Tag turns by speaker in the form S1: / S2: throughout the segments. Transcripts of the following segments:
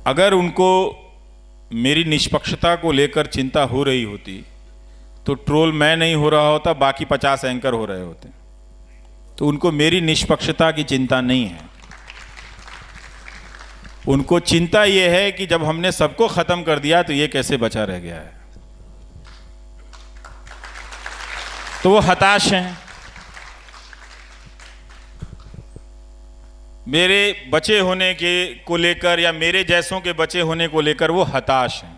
S1: अगर उनको मेरी निष्पक्षता को लेकर चिंता हो रही होती तो ट्रोल मैं नहीं हो रहा होता, बाकी 50 एंकर हो रहे होते। तो उनको मेरी निष्पक्षता की चिंता नहीं है। उनको चिंता यह है कि जब हमने सबको खत्म कर दिया तो ये कैसे बचा रह गया है। तो वो हताश हैं। मेरे बचे होने के को लेकर या मेरे जैसों के बचे होने को लेकर वो हताश हैं।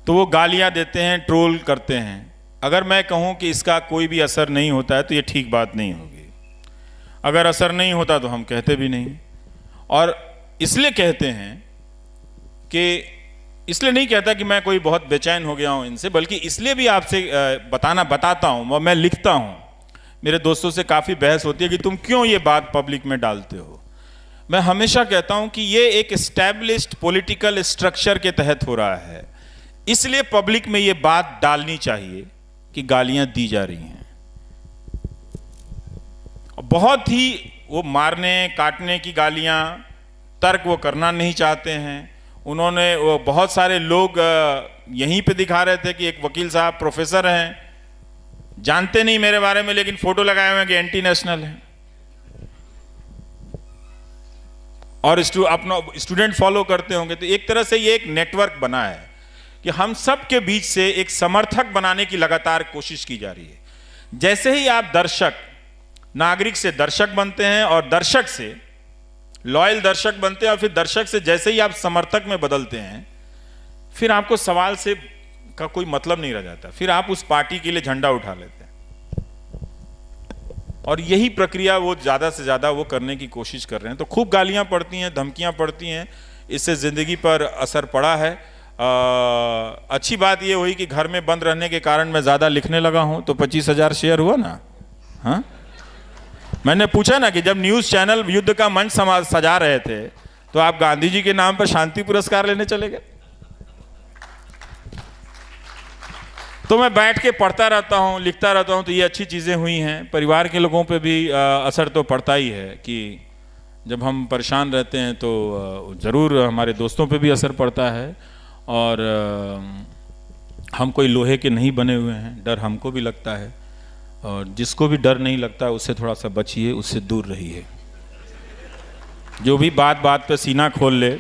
S1: तो वो गालियां देते हैं, ट्रोल करते हैं। अगर मैं कहूं कि इसका कोई भी असर नहीं होता है तो ये ठीक बात नहीं होगी। अगर असर नहीं होता तो हम कहते भी नहीं। और इसलिए कहते हैं कि इसलिए नहीं कहता कि मैं कोई बहुत बेचैन हो गया हूं इनसे, बल्कि इसलिए भी आपसे बताता हूं। मैं लिखता हूं, मेरे दोस्तों से काफ़ी बहस होती है कि तुम क्यों ये बात पब्लिक में डालते हो। मैं हमेशा कहता हूं कि ये एक एस्टैब्लिश्ड पॉलिटिकल स्ट्रक्चर के तहत हो रहा है, इसलिए पब्लिक में ये बात डालनी चाहिए कि गालियां दी जा रही हैं। बहुत ही वो मारने काटने की गालियां, तर्क वो करना नहीं चाहते हैं। उन्होंने वो बहुत सारे लोग यहीं पे दिखा रहे थे कि एक वकील साहब प्रोफेसर हैं, जानते नहीं मेरे बारे में, लेकिन फोटो लगाए हुए हैं कि एंटी नेशनल है, और अपना स्टूडेंट फॉलो करते होंगे। तो एक तरह से ये एक नेटवर्क बना है कि हम सब के बीच से एक समर्थक बनाने की लगातार कोशिश की जा रही है। जैसे ही आप दर्शक, नागरिक से दर्शक बनते हैं और दर्शक से लॉयल दर्शक बनते हैं, और फिर दर्शक से जैसे ही आप समर्थक में बदलते हैं, फिर आपको सवाल से का कोई मतलब नहीं रह जाता। फिर आप उस पार्टी के लिए झंडा उठा लेते हैं। और यही प्रक्रिया वो ज्यादा से ज्यादा वो करने की कोशिश कर रहे हैं। तो खूब गालियां पड़ती हैं, धमकियां पड़ती हैं, इससे जिंदगी पर असर पड़ा है। अच्छी बात ये हुई कि घर में बंद रहने के कारण मैं ज्यादा लिखने लगा हूं, तो 25,000 शेयर हुआ ना। हाँ, मैंने पूछा ना कि जब न्यूज चैनल युद्ध का मंच सजा रहे थे तो आप गांधी जी के नाम पर शांति पुरस्कार लेने चले गए। तो मैं बैठ के पढ़ता रहता हूँ, लिखता रहता हूँ, तो ये अच्छी चीज़ें हुई हैं। परिवार के लोगों पे भी असर तो पड़ता ही है कि जब हम परेशान रहते हैं तो ज़रूर हमारे दोस्तों पे भी असर पड़ता है। और हम कोई लोहे के नहीं बने हुए हैं, डर हमको भी लगता है। और जिसको भी डर नहीं लगता उससे थोड़ा सा बचिए, उससे दूर रहिए। जो भी बात बात पे सीना खोल ले,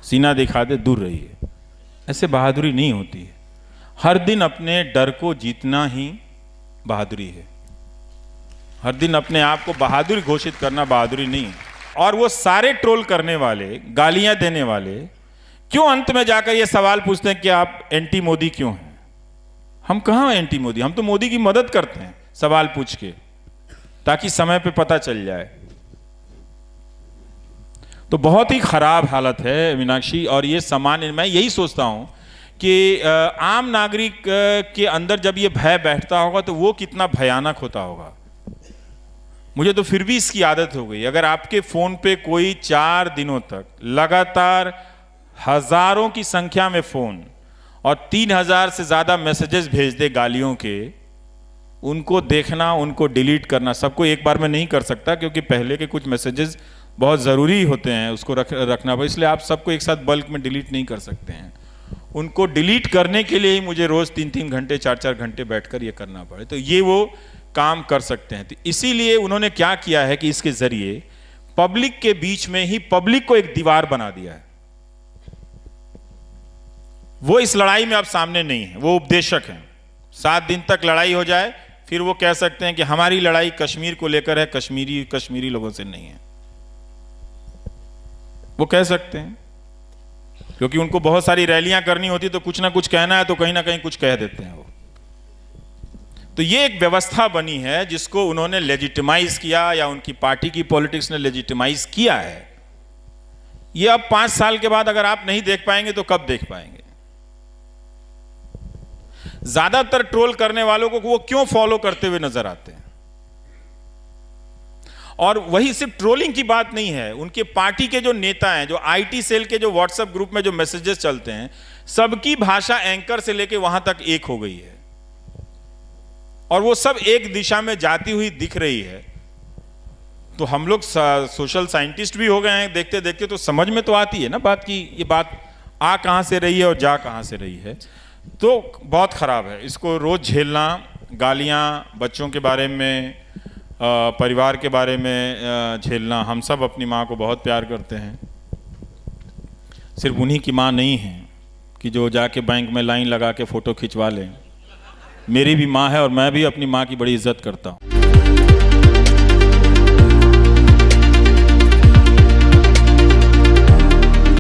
S1: सीना दिखा दे, दूर रहिए। ऐसे बहादुरी नहीं होती है। हर दिन अपने डर को जीतना ही बहादुरी है। हर दिन अपने आप को बहादुर घोषित करना बहादुरी नहीं है। और वो सारे ट्रोल करने वाले, गालियां देने वाले क्यों अंत में जाकर ये सवाल पूछते हैं कि आप एंटी मोदी क्यों हैं। हम कहाँ एंटी मोदी, हम तो मोदी की मदद करते हैं सवाल पूछ के, ताकि समय पे पता चल जाए। तो बहुत ही खराब हालत है मीनाक्षी। और ये सामान्य, मैं यही सोचता हूं कि आम नागरिक के अंदर जब ये भय बैठता होगा तो वो कितना भयानक होता होगा। मुझे तो फिर भी इसकी आदत हो गई। अगर आपके फोन पे कोई 4 दिनों तक लगातार हजारों की संख्या में फोन और 3,000 से ज्यादा मैसेजेस भेज दे गालियों के, उनको देखना, उनको डिलीट करना, सबको एक बार में नहीं कर सकता क्योंकि पहले के कुछ मैसेजेस बहुत ज़रूरी होते हैं, उसको रखना पड़े, इसलिए आप सबको एक साथ बल्क में डिलीट नहीं कर सकते हैं। उनको डिलीट करने के लिए ही मुझे रोज़ 3-3 घंटे 4-4 घंटे बैठकर ये करना पड़े, तो ये वो काम कर सकते हैं। तो इसीलिए उन्होंने क्या किया है कि इसके ज़रिए पब्लिक के बीच में ही पब्लिक को एक दीवार बना दिया है। वो इस लड़ाई में अब सामने नहीं है, वो उपदेशक हैं। 7 दिन तक लड़ाई हो जाए, फिर वो कह सकते हैं कि हमारी लड़ाई कश्मीर को लेकर है, कश्मीरी लोगों से नहीं है। वो कह सकते हैं क्योंकि उनको बहुत सारी रैलियां करनी होती, तो कुछ ना कुछ कहना है तो कहीं ना कहीं कुछ कह देते हैं वो। तो ये एक व्यवस्था बनी है जिसको उन्होंने लेजिटिमाइज किया, या उनकी पार्टी की पॉलिटिक्स ने लेजिटिमाइज किया है। ये अब 5 साल के बाद अगर आप नहीं देख पाएंगे तो कब देख पाएंगे। ज्यादातर ट्रोल करने वालों को वो क्यों फॉलो करते हुए नजर आते हैं। और वही सिर्फ ट्रोलिंग की बात नहीं है, उनके पार्टी के जो नेता हैं, जो आईटी सेल के जो व्हाट्सएप ग्रुप में जो मैसेजेस चलते हैं, सबकी भाषा एंकर से लेके वहां तक एक हो गई है और वो सब एक दिशा में जाती हुई दिख रही है। तो हम लोग सोशल साइंटिस्ट भी हो गए हैं, देखते देखते तो समझ में तो आती है ना बात की ये बात आ कहाँ से रही है और जा कहाँ से रही है। तो बहुत ख़राब है, इसको रोज़ झेलना, गालियाँ बच्चों के बारे में, परिवार के बारे में झेलना। हम सब अपनी माँ को बहुत प्यार करते हैं, सिर्फ उन्हीं की माँ नहीं है कि जो जाके बैंक में लाइन लगा के फ़ोटो खिंचवा लें। मेरी भी माँ है और मैं भी अपनी माँ की बड़ी इज्जत करता हूँ।